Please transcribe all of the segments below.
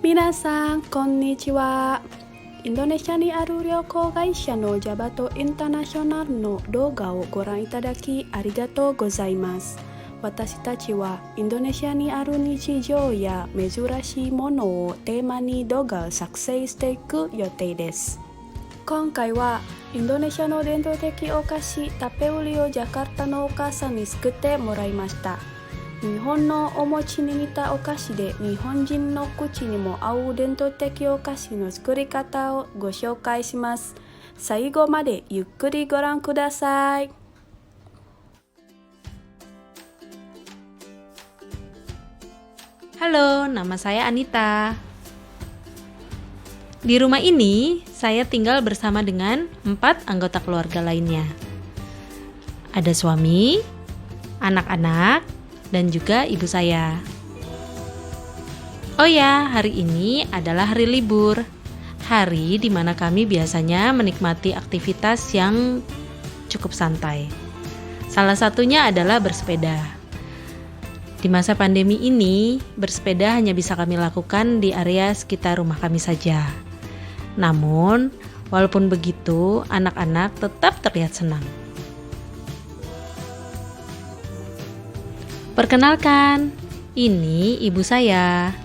Minasan, konnichiwa. Indonesia ni aru ryoko gaisha no Jabato International no doga o goran itadaki arigatou gozaimasu. Watashi tachi wa Indonesia ni aru nichijou ya mezurashii mono o teema ni doga o sakusei shite iku yotei desu. 今回はインドネシアの伝統的お菓子タペウリをジャカルタのお母さんに作ってもらいました。日本のお餅に似たお菓子で日本人の口にも合う伝統的お菓子の作り方をご紹介します。最後までゆっくりご覧ください。Halo, nama saya Anita. Di rumah ini, saya tinggal bersama dengan 4 anggota keluarga lainnya. Ada suami, anak-anak, dan juga ibu saya. Oh ya, hari ini adalah hari libur. Hari di mana kami biasanya menikmati aktivitas yang cukup santai. Salah satunya adalah bersepeda. Di masa pandemi ini, bersepeda hanya bisa kami lakukan di area sekitar rumah kami saja. Namun, walaupun begitu, anak-anak tetap terlihat senang. Perkenalkan, ini ibu saya.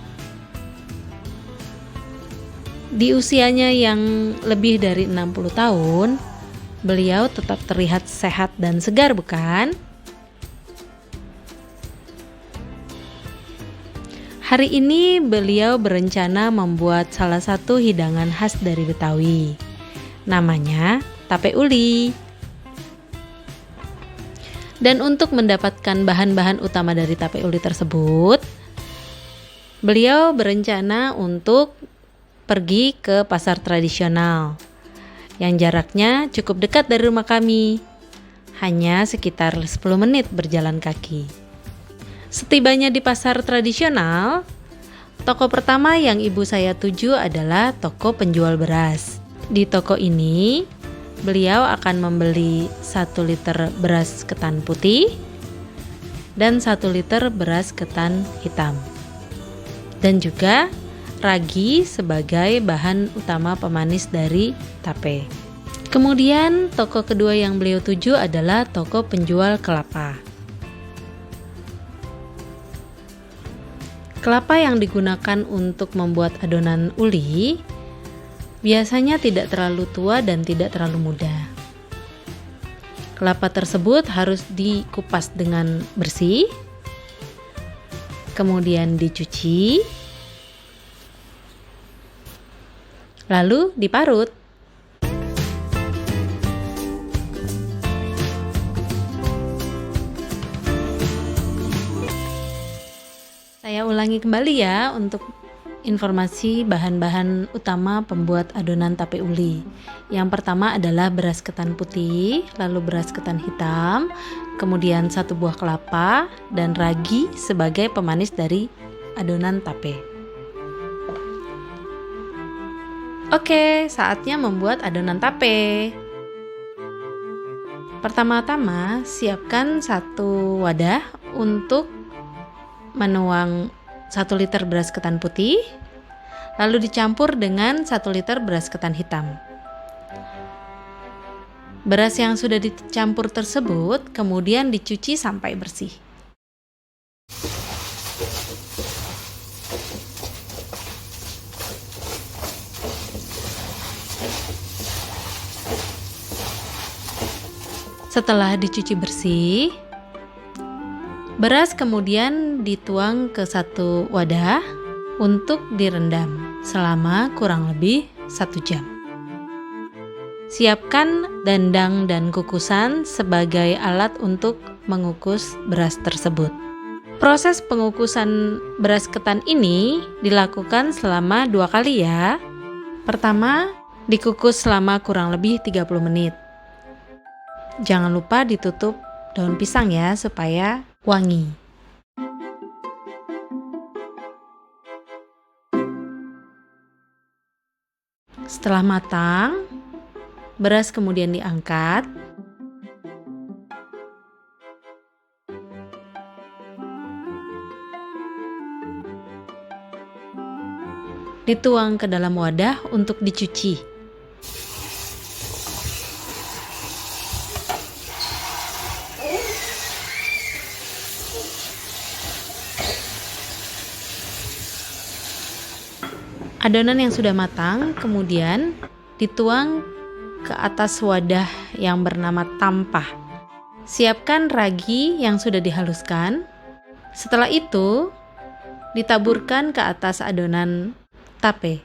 Di usianya yang lebih dari 60 tahun, beliau tetap terlihat sehat dan segar, bukan? Hari ini beliau berencana membuat salah satu hidangan khas dari Betawi. Namanya tape uli. Dan untuk mendapatkan bahan-bahan utama dari tape uli tersebut, beliau berencana untuk pergi ke pasar tradisional yang jaraknya cukup dekat dari rumah kami. Hanya sekitar 10 menit berjalan kaki. Setibanya di pasar tradisional, toko pertama yang ibu saya tuju adalah toko penjual beras. Di toko ini, beliau akan membeli 1 liter beras ketan putih dan 1 liter beras ketan hitam. Dan juga ragi sebagai bahan utama pemanis dari tape. Kemudian toko kedua yang beliau tuju adalah toko penjual kelapa. Kelapa yang digunakan untuk membuat adonan uli biasanya tidak terlalu tua dan tidak terlalu muda. Kelapa tersebut harus dikupas dengan bersih, kemudian dicuci, lalu diparut. Saya ulangi kembali ya untuk informasi bahan-bahan utama pembuat adonan tape uli. Yang pertama adalah beras ketan putih, lalu beras ketan hitam, kemudian 1 buah kelapa, dan ragi sebagai pemanis dari adonan tape. Oke, saatnya membuat adonan tape. Pertama-tama, siapkan 1 wadah untuk menuang 1 liter beras ketan putih, lalu dicampur dengan 1 liter beras ketan hitam. Beras yang sudah dicampur tersebut kemudian dicuci sampai bersih. Setelah dicuci bersih, beras kemudian dituang ke 1 wadah untuk direndam selama kurang lebih 1 jam. Siapkan dandang dan kukusan sebagai alat untuk mengukus beras tersebut. Proses pengukusan beras ketan ini dilakukan selama 2 kali ya. Pertama, dikukus selama kurang lebih 30 menit. Jangan lupa ditutup daun pisang ya supaya wangi. Setelah matang, beras kemudian diangkat. dituang ke dalam wadah untuk dicuci. Adonan yang sudah matang kemudian dituang ke atas wadah yang bernama tampah. Siapkan ragi yang sudah dihaluskan. Setelah itu, ditaburkan ke atas adonan tape.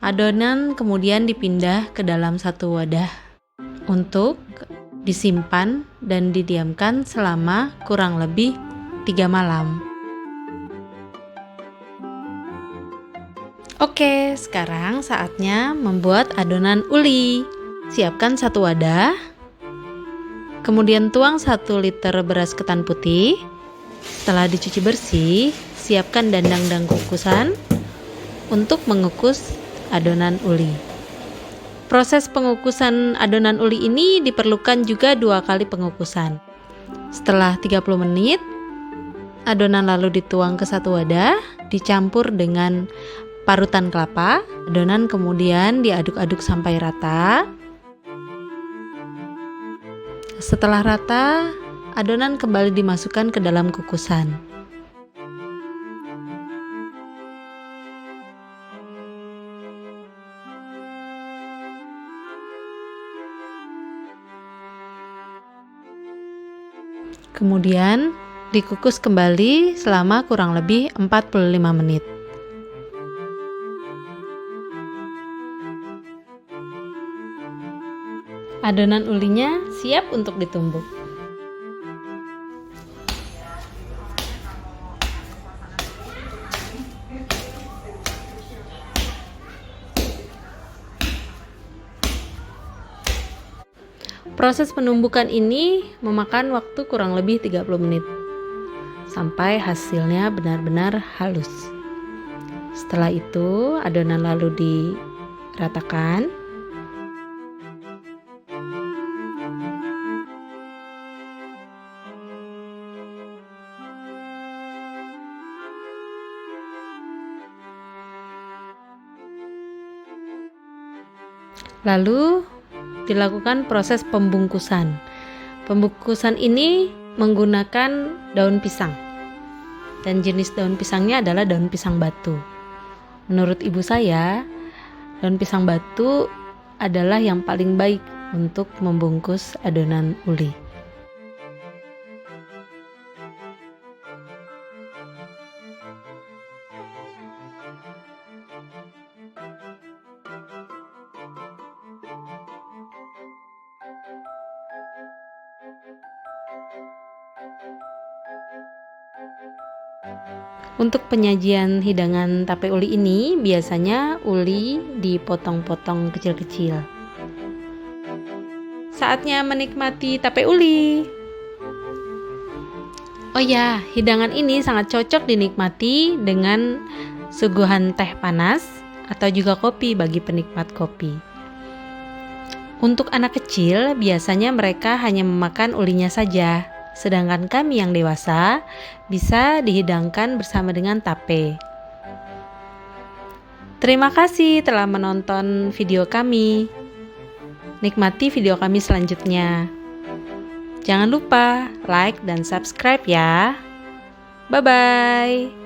Adonan kemudian dipindah ke dalam satu wadah untuk disimpan dan didiamkan selama kurang lebih 3 malam. Oke, sekarang saatnya membuat adonan uli. Siapkan satu wadah, kemudian tuang 1 liter beras ketan putih. Setelah dicuci bersih, siapkan dandang dan kukusan untuk mengukus adonan uli. Proses pengukusan adonan uli ini diperlukan juga 2 kali pengukusan. Setelah 30 menit, adonan lalu dituang ke satu wadah, dicampur dengan parutan kelapa. Adonan kemudian diaduk-aduk sampai rata. Setelah rata, adonan kembali dimasukkan ke dalam kukusan. Kemudian dikukus kembali selama kurang lebih 45 menit. Adonan ulinya siap untuk ditumbuk. Proses penumbukan ini memakan waktu kurang lebih 30 menit sampai hasilnya benar-benar halus. Setelah itu adonan lalu diratakan. Lalu dilakukan proses pembungkusan. Pembungkusan ini menggunakan daun pisang. Dan jenis daun pisangnya adalah daun pisang batu. Menurut ibu saya, daun pisang batu adalah yang paling baik untuk membungkus adonan uli. Untuk penyajian hidangan tape uli ini, biasanya uli dipotong-potong kecil-kecil. Saatnya menikmati tape uli. Oh ya, hidangan ini sangat cocok dinikmati dengan suguhan teh panas atau juga kopi bagi penikmat kopi. Untuk anak kecil, biasanya mereka hanya memakan ulinya saja. Sedangkan kami yang dewasa bisa dihidangkan bersama dengan tape. Terima kasih telah menonton video kami. Nikmati video kami selanjutnya. Jangan lupa like dan subscribe ya. Bye-bye.